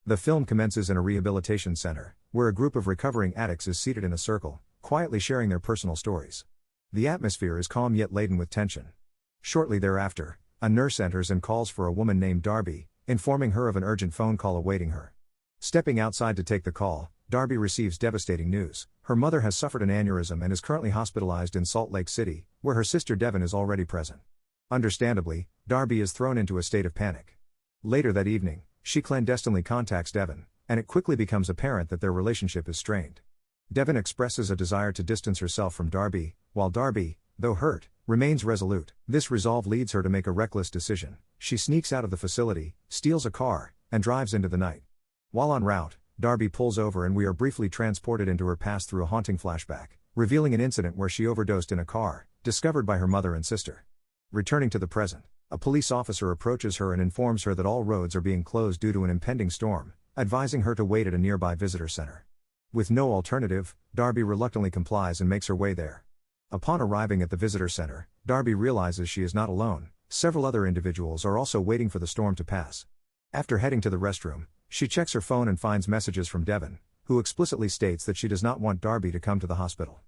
The film commences in a rehabilitation center, where a group of recovering addicts is seated in a circle, quietly sharing their personal stories. The atmosphere is calm yet laden with tension. Shortly thereafter, a nurse enters and calls for a woman named Darby, informing her of an urgent phone call awaiting her. Stepping outside to take the call, Darby receives devastating news. Her mother has suffered an aneurysm and is currently hospitalized in Salt Lake City, where her sister Devin is already present. Understandably, Darby is thrown into a state of panic. Later that evening, she clandestinely contacts Devin, and it quickly becomes apparent that their relationship is strained. Devin expresses a desire to distance herself from Darby, while Darby, though hurt, remains resolute. This resolve leads her to make a reckless decision. She sneaks out of the facility, steals a car, and drives into the night. While en route, Darby pulls over and we are briefly transported into her past through a haunting flashback, revealing an incident where she overdosed in a car, discovered by her mother and sister. Returning to the present, a police officer approaches her and informs her that all roads are being closed due to an impending storm, advising her to wait at a nearby visitor center. With no alternative, Darby reluctantly complies and makes her way there. Upon arriving at the visitor center, Darby realizes she is not alone. Several other individuals are also waiting for the storm to pass. After heading to the restroom, she checks her phone and finds messages from Devin, who explicitly states that she does not want Darby to come to the hospital.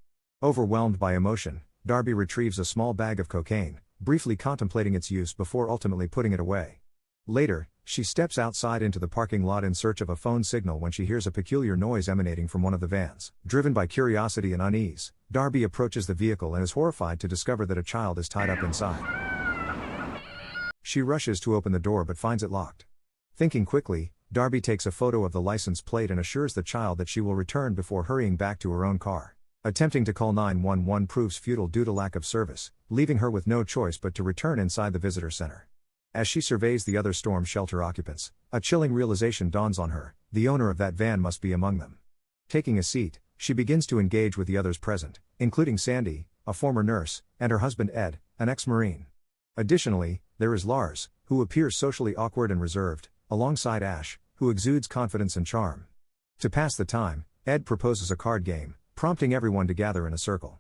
Overwhelmed by emotion, Darby retrieves a small bag of cocaine, briefly contemplating its use before ultimately putting it away. Later, she steps outside into the parking lot in search of a phone signal when she hears a peculiar noise emanating from one of the vans. Driven by curiosity and unease, Darby approaches the vehicle and is horrified to discover that a child is tied up inside. She rushes to open the door but finds it locked. Thinking quickly, Darby takes a photo of the license plate and assures the child that she will return before hurrying back to her own car. Attempting to call 911 proves futile due to lack of service, leaving her with no choice but to return inside the visitor center. As she surveys the other storm shelter occupants, a chilling realization dawns on her: the owner of that van must be among them. Taking a seat, she begins to engage with the others present, including Sandy, a former nurse, and her husband Ed, an ex-Marine. Additionally, there is Lars, who appears socially awkward and reserved, alongside Ash, who exudes confidence and charm. To pass the time, Ed proposes a card game, prompting everyone to gather in a circle.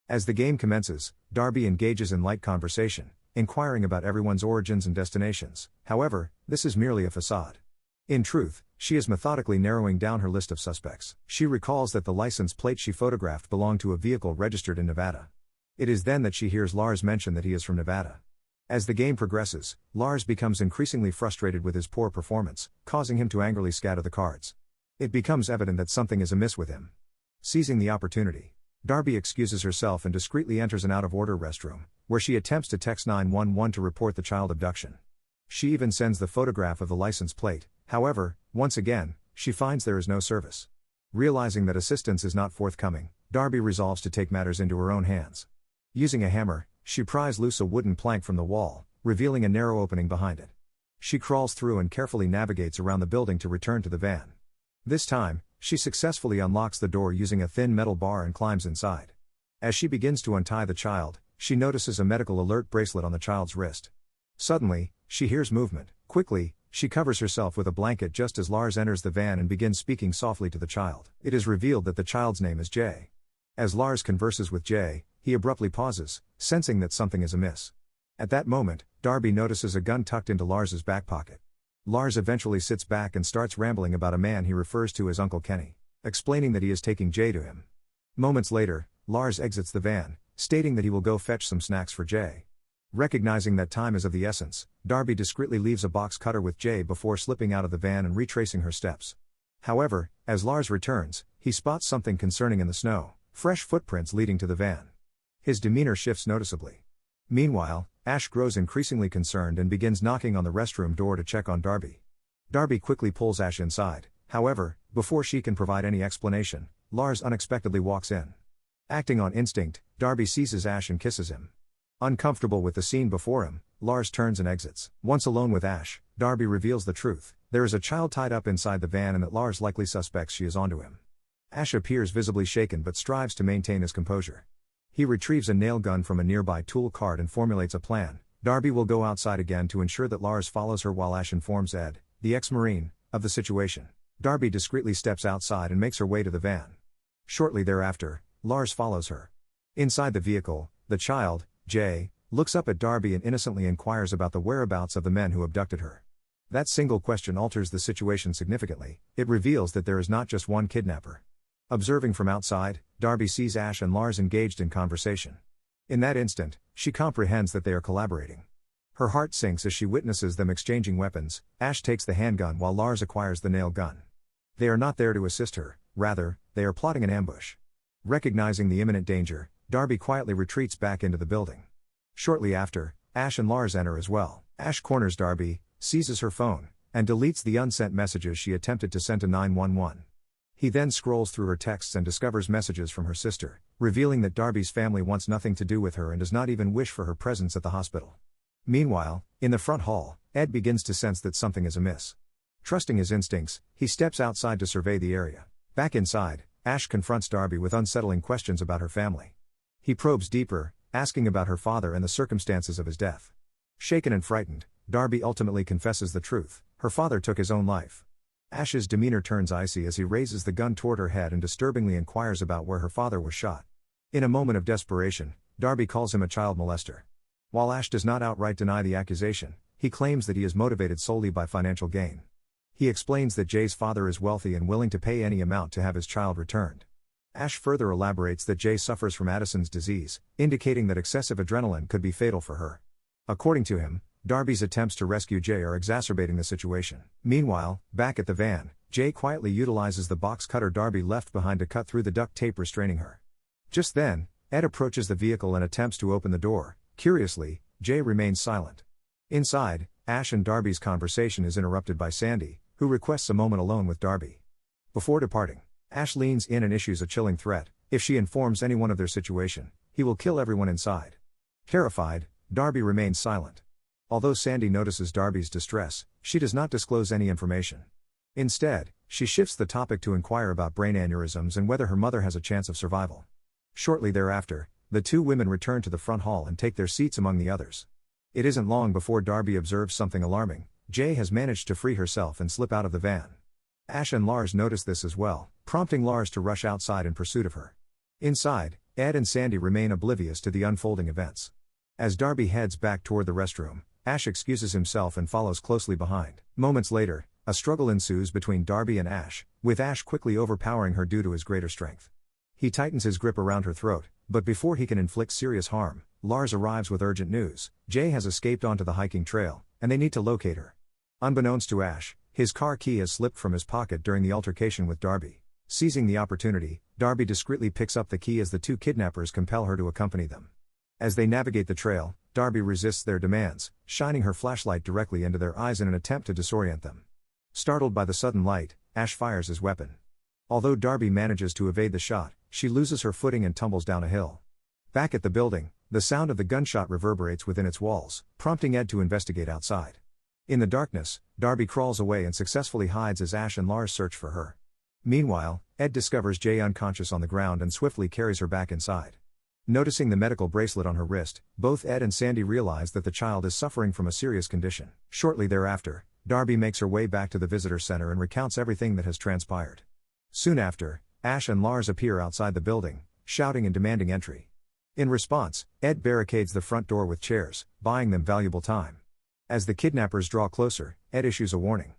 As the game commences, Darby engages in light conversation, inquiring about everyone's origins and destinations. However, this is merely a facade. In truth, she is methodically narrowing down her list of suspects. She recalls that the license plate she photographed belonged to a vehicle registered in Nevada. It is then that she hears Lars mention that he is from Nevada. As the game progresses, Lars becomes increasingly frustrated with his poor performance, causing him to angrily scatter the cards. It becomes evident that something is amiss with him. Seizing the opportunity, Darby excuses herself and discreetly enters an out-of-order restroom, where she attempts to text 911 to report the child abduction. She even sends the photograph of the license plate. However, once again, she finds there is no service. Realizing that assistance is not forthcoming, Darby resolves to take matters into her own hands. Using a hammer, she pries loose a wooden plank from the wall, revealing a narrow opening behind it. She crawls through and carefully navigates around the building to return to the van. This time, she successfully unlocks the door using a thin metal bar and climbs inside. As she begins to untie the child, she notices a medical alert bracelet on the child's wrist. Suddenly, she hears movement. Quickly, she covers herself with a blanket just as Lars enters the van and begins speaking softly to the child. It is revealed that the child's name is Jay. As Lars converses with Jay, he abruptly pauses, sensing that something is amiss. At that moment, Darby notices a gun tucked into Lars's back pocket. Lars eventually sits back and starts rambling about a man he refers to as Uncle Kenny, explaining that he is taking Jay to him. Moments later, Lars exits the van, stating that he will go fetch some snacks for Jay. Recognizing that time is of the essence, Darby discreetly leaves a box cutter with Jay before slipping out of the van and retracing her steps. However, as Lars returns, he spots something concerning in the snow: fresh footprints leading to the van. His demeanor shifts noticeably. Meanwhile, Ash grows increasingly concerned and begins knocking on the restroom door to check on Darby. Darby quickly pulls Ash inside. However, before she can provide any explanation, Lars unexpectedly walks in. Acting on instinct, Darby seizes Ash and kisses him. Uncomfortable with the scene before him, Lars turns and exits. Once alone with Ash, Darby reveals the truth: there is a child tied up inside the van and that Lars likely suspects she is onto him. Ash appears visibly shaken but strives to maintain his composure. He retrieves a nail gun from a nearby tool cart and formulates a plan. Darby will go outside again to ensure that Lars follows her while Ash informs Ed, the ex-Marine, of the situation. Darby discreetly steps outside and makes her way to the van. Shortly thereafter, Lars follows her. Inside the vehicle, the child, Jay, looks up at Darby and innocently inquires about the whereabouts of the men who abducted her. That single question alters the situation significantly. It reveals that there is not just one kidnapper. Observing from outside, Darby sees Ash and Lars engaged in conversation. In that instant, she comprehends that they are collaborating. Her heart sinks as she witnesses them exchanging weapons. Ash takes the handgun while Lars acquires the nail gun. They are not there to assist her, rather, they are plotting an ambush. Recognizing the imminent danger, Darby quietly retreats back into the building. Shortly after, Ash and Lars enter as well. Ash corners Darby, seizes her phone, and deletes the unsent messages she attempted to send to 911. He then scrolls through her texts and discovers messages from her sister, revealing that Darby's family wants nothing to do with her and does not even wish for her presence at the hospital. Meanwhile, in the front hall, Ed begins to sense that something is amiss. Trusting his instincts, he steps outside to survey the area. Back inside, Ash confronts Darby with unsettling questions about her family. He probes deeper, asking about her father and the circumstances of his death. Shaken and frightened, Darby ultimately confesses the truth: her father took his own life. Ash's demeanor turns icy as he raises the gun toward her head and disturbingly inquires about where her father was shot. In a moment of desperation, Darby calls him a child molester. While Ash does not outright deny the accusation, he claims that he is motivated solely by financial gain. He explains that Jay's father is wealthy and willing to pay any amount to have his child returned. Ash further elaborates that Jay suffers from Addison's disease, indicating that excessive adrenaline could be fatal for her. According to him, Darby's attempts to rescue Jay are exacerbating the situation. Meanwhile, back at the van, Jay quietly utilizes the box cutter Darby left behind to cut through the duct tape restraining her. Just then, Ed approaches the vehicle and attempts to open the door. Curiously, Jay remains silent. Inside, Ash and Darby's conversation is interrupted by Sandy, who requests a moment alone with Darby. Before departing, Ash leans in and issues a chilling threat: if she informs anyone of their situation, he will kill everyone inside. Terrified, Darby remains silent. Although Sandy notices Darby's distress, she does not disclose any information. Instead, she shifts the topic to inquire about brain aneurysms and whether her mother has a chance of survival. Shortly thereafter, the two women return to the front hall and take their seats among the others. It isn't long before Darby observes something alarming: Jay has managed to free herself and slip out of the van. Ash and Lars notice this as well, prompting Lars to rush outside in pursuit of her. Inside, Ed and Sandy remain oblivious to the unfolding events. As Darby heads back toward the restroom, Ash excuses himself and follows closely behind. Moments later, a struggle ensues between Darby and Ash, with Ash quickly overpowering her due to his greater strength. He tightens his grip around her throat, but before he can inflict serious harm, Lars arrives with urgent news: Jay has escaped onto the hiking trail, and they need to locate her. Unbeknownst to Ash, his car key has slipped from his pocket during the altercation with Darby. Seizing the opportunity, Darby discreetly picks up the key as the two kidnappers compel her to accompany them. As they navigate the trail, Darby resists their demands, shining her flashlight directly into their eyes in an attempt to disorient them. Startled by the sudden light, Ash fires his weapon. Although Darby manages to evade the shot, she loses her footing and tumbles down a hill. Back at the building, the sound of the gunshot reverberates within its walls, prompting Ed to investigate outside. In the darkness, Darby crawls away and successfully hides as Ash and Lars search for her. Meanwhile, Ed discovers Jay unconscious on the ground and swiftly carries her back inside. Noticing the medical bracelet on her wrist, both Ed and Sandy realize that the child is suffering from a serious condition. Shortly thereafter, Darby makes her way back to the visitor center and recounts everything that has transpired. Soon after, Ash and Lars appear outside the building, shouting and demanding entry. In response, Ed barricades the front door with chairs, buying them valuable time. As the kidnappers draw closer, Ed issues a warning.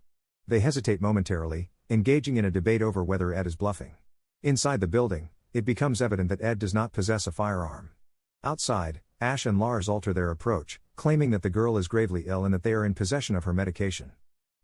They hesitate momentarily, engaging in a debate over whether Ed is bluffing. Inside the building, it becomes evident that Ed does not possess a firearm. Outside, Ash and Lars alter their approach, claiming that the girl is gravely ill and that they are in possession of her medication.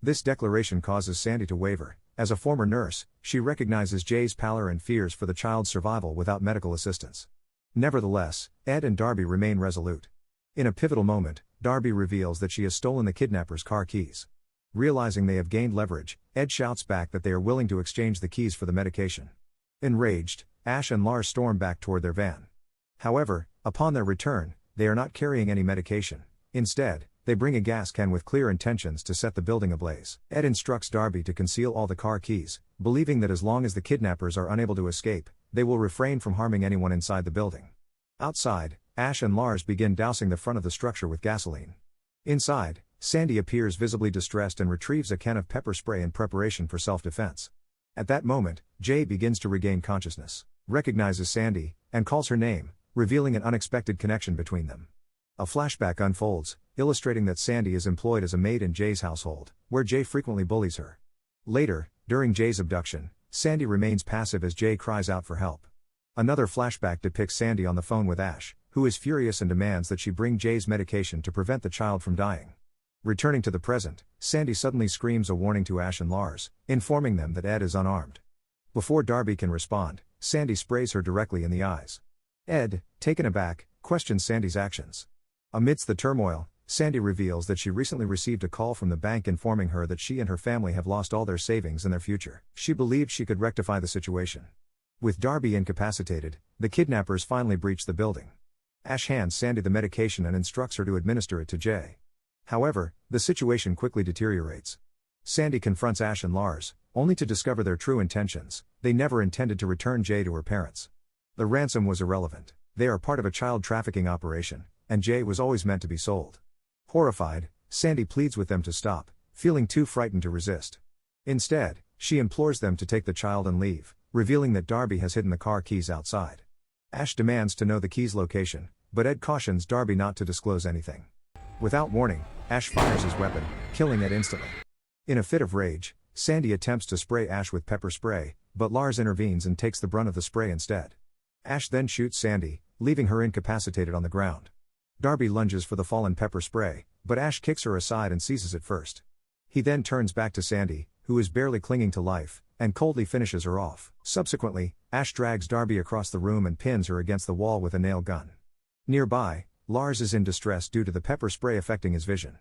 This declaration causes Sandy to waver. As a former nurse, she recognizes Jay's pallor and fears for the child's survival without medical assistance. Nevertheless, Ed and Darby remain resolute. In a pivotal moment, Darby reveals that she has stolen the kidnappers' car keys. Realizing they have gained leverage, Ed shouts back that they are willing to exchange the keys for the medication. Enraged, Ash and Lars storm back toward their van. However, upon their return, they are not carrying any medication. Instead, they bring a gas can with clear intentions to set the building ablaze. Ed instructs Darby to conceal all the car keys, believing that as long as the kidnappers are unable to escape, they will refrain from harming anyone inside the building. Outside, Ash and Lars begin dousing the front of the structure with gasoline. Inside, Sandy appears visibly distressed and retrieves a can of pepper spray in preparation for self-defense. At that moment, Jay begins to regain consciousness, recognizes Sandy, and calls her name, revealing an unexpected connection between them. A flashback unfolds, illustrating that Sandy is employed as a maid in Jay's household, where Jay frequently bullies her. Later, during Jay's abduction, Sandy remains passive as Jay cries out for help. Another flashback depicts Sandy on the phone with Ash, who is furious and demands that she bring Jay's medication to prevent the child from dying. Returning to the present, Sandy suddenly screams a warning to Ash and Lars, informing them that Ed is unarmed. Before Darby can respond, Sandy sprays her directly in the eyes. Ed, taken aback, questions Sandy's actions. Amidst the turmoil, Sandy reveals that she recently received a call from the bank informing her that she and her family have lost all their savings and their future. She believed she could rectify the situation. With Darby incapacitated, the kidnappers finally breach the building. Ash hands Sandy the medication and instructs her to administer it to Jay. However, the situation quickly deteriorates. Sandy confronts Ash and Lars, only to discover their true intentions. They never intended to return Jay to her parents. The ransom was irrelevant. They are part of a child trafficking operation, and Jay was always meant to be sold. Horrified, Sandy pleads with them to stop, feeling too frightened to resist. Instead, she implores them to take the child and leave, revealing that Darby has hidden the car keys outside. Ash demands to know the key's location, but Ed cautions Darby not to disclose anything. Without warning, Ash fires his weapon, killing Ed instantly. In a fit of rage, Sandy attempts to spray Ash with pepper spray, but Lars intervenes and takes the brunt of the spray instead. Ash then shoots Sandy, leaving her incapacitated on the ground. Darby lunges for the fallen pepper spray, but Ash kicks her aside and seizes it first. He then turns back to Sandy, who is barely clinging to life, and coldly finishes her off. Subsequently, Ash drags Darby across the room and pins her against the wall with a nail gun. Nearby, Lars is in distress due to the pepper spray affecting his vision.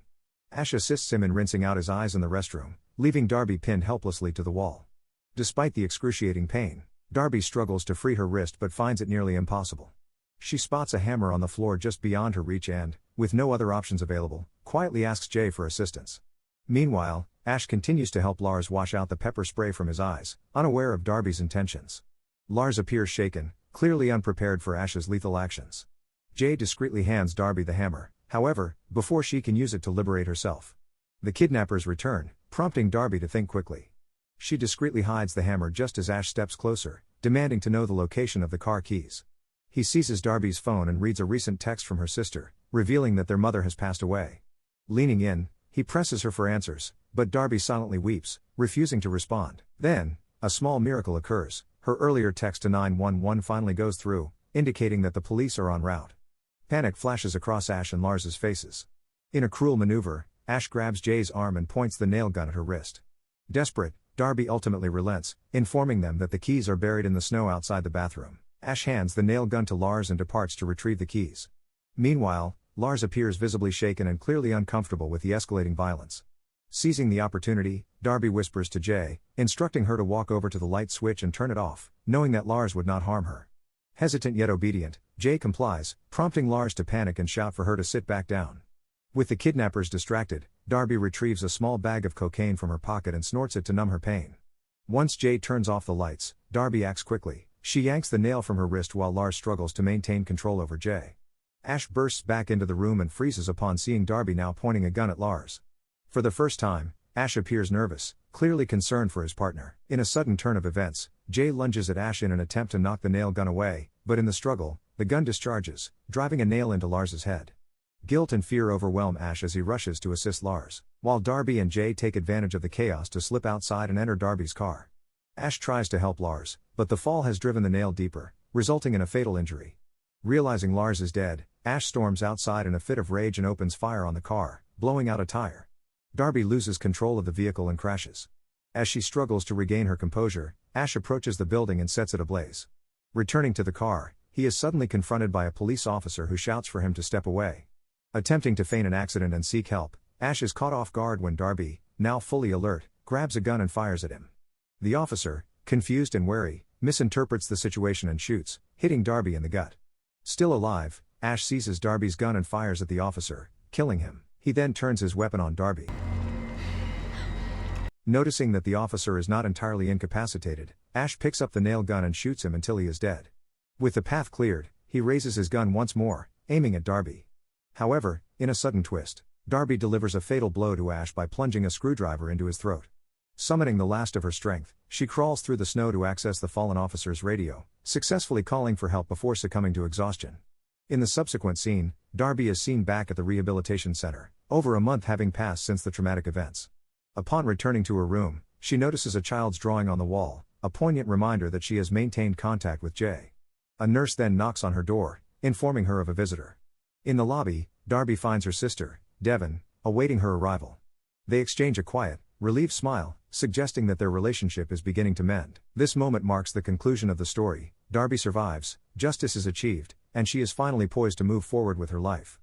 Ash assists him in rinsing out his eyes in the restroom, leaving Darby pinned helplessly to the wall. Despite the excruciating pain, Darby struggles to free her wrist but finds it nearly impossible. She spots a hammer on the floor just beyond her reach and, with no other options available, quietly asks Jay for assistance. Meanwhile, Ash continues to help Lars wash out the pepper spray from his eyes, unaware of Darby's intentions. Lars appears shaken, clearly unprepared for Ash's lethal actions. Jay discreetly hands Darby the hammer, however, before she can use it to liberate herself. The kidnappers return, prompting Darby to think quickly. She discreetly hides the hammer just as Ash steps closer, demanding to know the location of the car keys. He seizes Darby's phone and reads a recent text from her sister, revealing that their mother has passed away. Leaning in, he presses her for answers, but Darby silently weeps, refusing to respond. Then, a small miracle occurs. Her earlier text to 911 finally goes through, indicating that the police are en route. Panic flashes across Ash and Lars's faces. In a cruel maneuver, Ash grabs Jay's arm and points the nail gun at her wrist. Desperate, Darby ultimately relents, informing them that the keys are buried in the snow outside the bathroom. Ash hands the nail gun to Lars and departs to retrieve the keys. Meanwhile, Lars appears visibly shaken and clearly uncomfortable with the escalating violence. Seizing the opportunity, Darby whispers to Jay, instructing her to walk over to the light switch and turn it off, knowing that Lars would not harm her. Hesitant yet obedient, Jay complies, prompting Lars to panic and shout for her to sit back down. With the kidnappers distracted, Darby retrieves a small bag of cocaine from her pocket and snorts it to numb her pain. Once Jay turns off the lights, Darby acts quickly. She yanks the nail from her wrist while Lars struggles to maintain control over Jay. Ash bursts back into the room and freezes upon seeing Darby now pointing a gun at Lars. For the first time, Ash appears nervous, clearly concerned for his partner. In a sudden turn of events, Jay lunges at Ash in an attempt to knock the nail gun away, but in the struggle, the gun discharges, driving a nail into Lars's head. Guilt and fear overwhelm Ash as he rushes to assist Lars, while Darby and Jay take advantage of the chaos to slip outside and enter Darby's car. Ash tries to help Lars, but the fall has driven the nail deeper, resulting in a fatal injury. Realizing Lars is dead, Ash storms outside in a fit of rage and opens fire on the car, blowing out a tire. Darby loses control of the vehicle and crashes. As she struggles to regain her composure, Ash approaches the building and sets it ablaze. Returning to the car, he is suddenly confronted by a police officer who shouts for him to step away. Attempting to feign an accident and seek help, Ash is caught off guard when Darby, now fully alert, grabs a gun and fires at him. The officer, confused and wary, misinterprets the situation and shoots, hitting Darby in the gut. Still alive, Ash seizes Darby's gun and fires at the officer, killing him. He then turns his weapon on Darby. Noticing that the officer is not entirely incapacitated, Ash picks up the nail gun and shoots him until he is dead. With the path cleared, he raises his gun once more, aiming at Darby. However, in a sudden twist, Darby delivers a fatal blow to Ash by plunging a screwdriver into his throat. Summoning the last of her strength, she crawls through the snow to access the fallen officer's radio, successfully calling for help before succumbing to exhaustion. In the subsequent scene, Darby is seen back at the rehabilitation center, over a month having passed since the traumatic events. Upon returning to her room, she notices a child's drawing on the wall, a poignant reminder that she has maintained contact with Jay. A nurse then knocks on her door, informing her of a visitor. In the lobby, Darby finds her sister, Devon, awaiting her arrival. They exchange a quiet, relieved smile, suggesting that their relationship is beginning to mend. This moment marks the conclusion of the story. Darby survives, justice is achieved, and she is finally poised to move forward with her life.